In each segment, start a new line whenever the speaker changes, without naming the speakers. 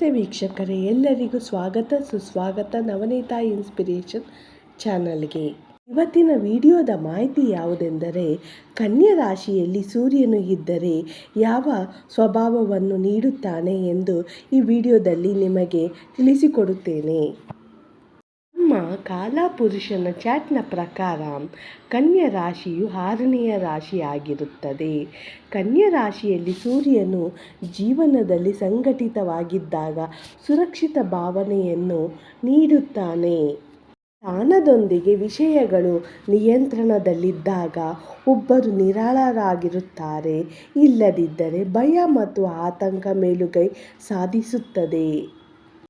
ನಮಸ್ತೆ ವೀಕ್ಷಕರೇ, ಎಲ್ಲರಿಗೂ ಸ್ವಾಗತ ಸುಸ್ವಾಗತ ನವನೀತಾ ಇನ್ಸ್ಪಿರೇಷನ್ ಚಾನಲ್ಗೆ. ಇವತ್ತಿನ ವಿಡಿಯೋದ ಮಾಹಿತಿ ಯಾವುದೆಂದರೆ, ಕನ್ಯಾ ರಾಶಿಯಲ್ಲಿ ಸೂರ್ಯನು ಇದ್ದರೆ ಯಾವ ಸ್ವಭಾವವನ್ನು ನೀಡುತ್ತಾನೆ ಎಂದು ಈ ವಿಡಿಯೋದಲ್ಲಿ ನಿಮಗೆ ತಿಳಿಸಿಕೊಡುತ್ತೇನೆ. ನಮ್ಮ ಕಾಲಪುರುಷನ ಚಾಟ್ನ ಪ್ರಕಾರ ಕನ್ಯಾ ರಾಶಿಯು 6ನೆಯ ರಾಶಿಯಾಗಿರುತ್ತದೆ. ಕನ್ಯಾ ರಾಶಿಯಲ್ಲಿ ಸೂರ್ಯನು ಜೀವನದಲ್ಲಿ ಸಂಘಟಿತವಾಗಿದ್ದಾಗ ಸುರಕ್ಷಿತ ಭಾವನೆಯನ್ನು ನೀಡುತ್ತಾನೆ. ಸ್ಥಾನದೊಂದಿಗೆ ವಿಷಯಗಳು ನಿಯಂತ್ರಣದಲ್ಲಿದ್ದಾಗ ಒಬ್ಬರು ನಿರಾಳರಾಗಿರುತ್ತಾರೆ, ಇಲ್ಲದಿದ್ದರೆ ಭಯ ಮತ್ತು ಆತಂಕ ಮೇಲುಗೈ ಸಾಧಿಸುತ್ತದೆ.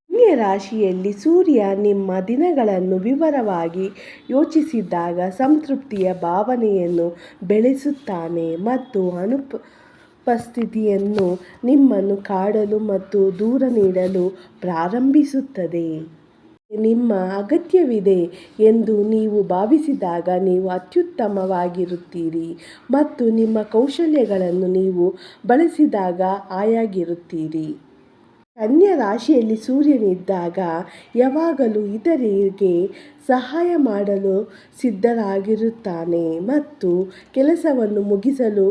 ಕನ್ಯಾ ರಾಶಿಯಲ್ಲಿ ಸೂರ್ಯ ನಿಮ್ಮ ದಿನಗಳನ್ನು ವಿವರವಾಗಿ ಯೋಚಿಸಿದಾಗ ಸಂತೃಪ್ತಿಯ ಭಾವನೆಯನ್ನು ಬೆಳೆಸುತ್ತಾನೆ ಮತ್ತು ಅನುಪಸ್ಥಿತಿಯನ್ನು ನಿಮ್ಮನ್ನು ಕಾಡಲು ಮತ್ತು ದೂರ ನೀಡಲು ಪ್ರಾರಂಭಿಸುತ್ತದೆ. ನಿಮ್ಮ ಅಗತ್ಯವಿದೆ ಎಂದು ನೀವು ಭಾವಿಸಿದಾಗ ನೀವು ಅತ್ಯುತ್ತಮವಾಗಿರುತ್ತೀರಿ ಮತ್ತು ನಿಮ್ಮ ಕೌಶಲ್ಯಗಳನ್ನು ನೀವು ಬಳಸಿದಾಗ ಹಾಯಾಗಿರುತ್ತೀರಿ. ಕನ್ಯಾ ರಾಶಿಯಲ್ಲಿ ಸೂರ್ಯನಿದ್ದಾಗ ಯಾವಾಗಲೂ ಇತರರಿಗೆ ಸಹಾಯ ಮಾಡಲು ಸಿದ್ಧರಾಗಿರುತ್ತಾನೆ ಮತ್ತು ಕೆಲಸವನ್ನು ಮುಗಿಸಲು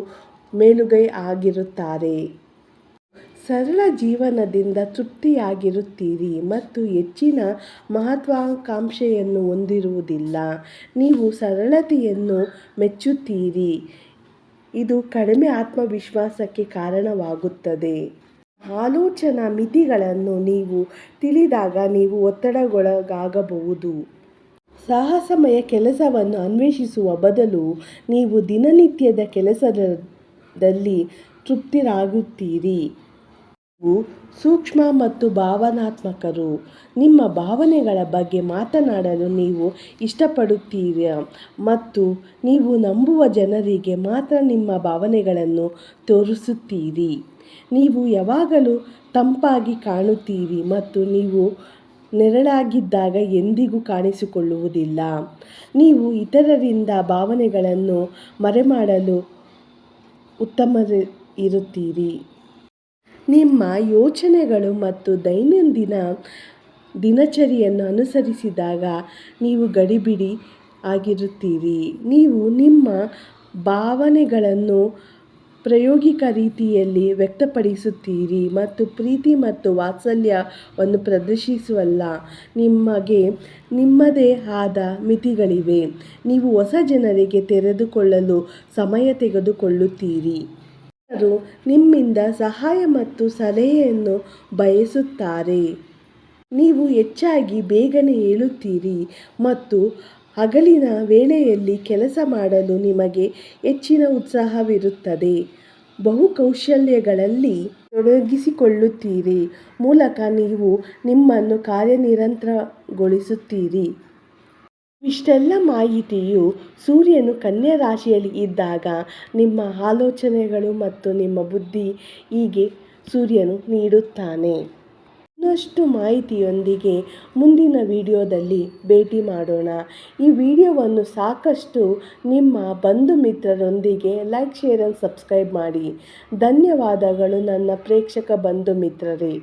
ಮೇಲುಗೈ ಆಗಿರುತ್ತಾರೆ. ಸರಳ ಜೀವನದಿಂದ ತೃಪ್ತಿಯಾಗಿರುತ್ತೀರಿ ಮತ್ತು ಹೆಚ್ಚಿನ ಮಹತ್ವಾಕಾಂಕ್ಷೆಯನ್ನು ಹೊಂದಿರುವುದಿಲ್ಲ. ನೀವು ಸರಳತೆಯನ್ನು ಮೆಚ್ಚುತ್ತೀರಿ, ಇದು ಕಡಿಮೆ ಆತ್ಮವಿಶ್ವಾಸಕ್ಕೆ ಕಾರಣವಾಗುತ್ತದೆ. ಆಲೋಚನಾ ಮಿತಿಗಳನ್ನು ನೀವು ತಿಳಿದಾಗ ನೀವು ಒತ್ತಡಕ್ಕೊಳಗಾಗಬಹುದು. ಸಾಹಸಮಯ ಕೆಲಸವನ್ನು ಅನ್ವೇಷಿಸುವ ಬದಲು ನೀವು ದಿನನಿತ್ಯದ ಕೆಲಸದಲ್ಲಿ ತೃಪ್ತರಾಗುತ್ತೀರಿ. ನೀವು ಸೂಕ್ಷ್ಮ ಮತ್ತು ಭಾವನಾತ್ಮಕರು. ನಿಮ್ಮ ಭಾವನೆಗಳ ಬಗ್ಗೆ ಮಾತನಾಡಲು ನೀವು ಇಷ್ಟಪಡುತ್ತೀರಿ ಮತ್ತು ನೀವು ನಂಬುವ ಜನರಿಗೆ ಮಾತ್ರ ನಿಮ್ಮ ಭಾವನೆಗಳನ್ನು ತೋರಿಸುತ್ತೀರಿ. ನೀವು ಯಾವಾಗಲೂ ತಂಪಾಗಿ ಕಾಣುತ್ತೀರಿ ಮತ್ತು ನೀವು ನೆರಳಾಗಿದ್ದಾಗ ಎಂದಿಗೂ ಕಾಣಿಸಿಕೊಳ್ಳುವುದಿಲ್ಲ. ನೀವು ಇತರರಿಂದ ಭಾವನೆಗಳನ್ನು ಮರೆಮಾಡಲು ಉತ್ತಮರಿರುತ್ತೀರಿ. ನಿಮ್ಮ ಯೋಚನೆಗಳು ಮತ್ತು ದೈನಂದಿನ ದಿನಚರಿಯನ್ನು ಅನುಸರಿಸಿದಾಗ ನೀವು ಗಡಿಬಿಡಿ ಆಗಿರುತ್ತೀರಿ. ನೀವು ನಿಮ್ಮ ಭಾವನೆಗಳನ್ನು ಪ್ರಾಯೋಗಿಕ ರೀತಿಯಲ್ಲಿ ವ್ಯಕ್ತಪಡಿಸುತ್ತೀರಿ ಮತ್ತು ಪ್ರೀತಿ ಮತ್ತು ವಾತ್ಸಲ್ಯವನ್ನು ಪ್ರದರ್ಶಿಸಲು ನಿಮಗೆ ನಿಮ್ಮದೇ ಆದ ಮಿತಿಗಳಿವೆ. ನೀವು ಹೊಸ ಜನರಿಗೆ ತೆರೆದುಕೊಳ್ಳಲು ಸಮಯ ತೆಗೆದುಕೊಳ್ಳುತ್ತೀರಿ. ಜನರು ನಿಮ್ಮಿಂದ ಸಹಾಯ ಮತ್ತು ಸಲಹೆಯನ್ನು ಬಯಸುತ್ತಾರೆ. ನೀವು ಹೆಚ್ಚಾಗಿ ಬೇಗನೆ ಏಳುತ್ತೀರಿ ಮತ್ತು ಹಗಲಿನ ವೇಳೆಯಲ್ಲಿ ಕೆಲಸ ಮಾಡಲು ನಿಮಗೆ ಹೆಚ್ಚಿನ ಉತ್ಸಾಹವಿರುತ್ತದೆ. ಬಹುಕೌಶಲ್ಯಗಳಲ್ಲಿ ತೊಡಗಿಸಿಕೊಳ್ಳುತ್ತೀರಿ ಮೂಲಕ ನೀವು ನಿಮ್ಮನ್ನು ಕಾರ್ಯನಿರತಗೊಳಿಸುತ್ತೀರಿ. ಇಷ್ಟೆಲ್ಲ ಮಾಹಿತಿಯು ಸೂರ್ಯನು ಕನ್ಯಾ ರಾಶಿಯಲ್ಲಿ ಇದ್ದಾಗ ನಿಮ್ಮ ಆಲೋಚನೆಗಳು ಮತ್ತು ನಿಮ್ಮ ಬುದ್ಧಿ ಹೀಗೆ ಸೂರ್ಯನು ನೀಡುತ್ತಾನೆ. ಇನ್ನಷ್ಟು ಮಾಹಿತಿಯೊಂದಿಗೆ ಮುಂದಿನ ವಿಡಿಯೋದಲ್ಲಿ ಭೇಟಿ ಮಾಡೋಣ. ಈ ವಿಡಿಯೋವನ್ನು ಸಾಕಷ್ಟು ನಿಮ್ಮ ಬಂಧು ಮಿತ್ರರೊಂದಿಗೆ ಲೈಕ್, ಶೇರ್ ಆ್ಯಂಡ್ ಸಬ್ಸ್ಕ್ರೈಬ್ ಮಾಡಿ. ಧನ್ಯವಾದಗಳು ನನ್ನ ಪ್ರೇಕ್ಷಕ ಬಂಧು ಮಿತ್ರರೇ.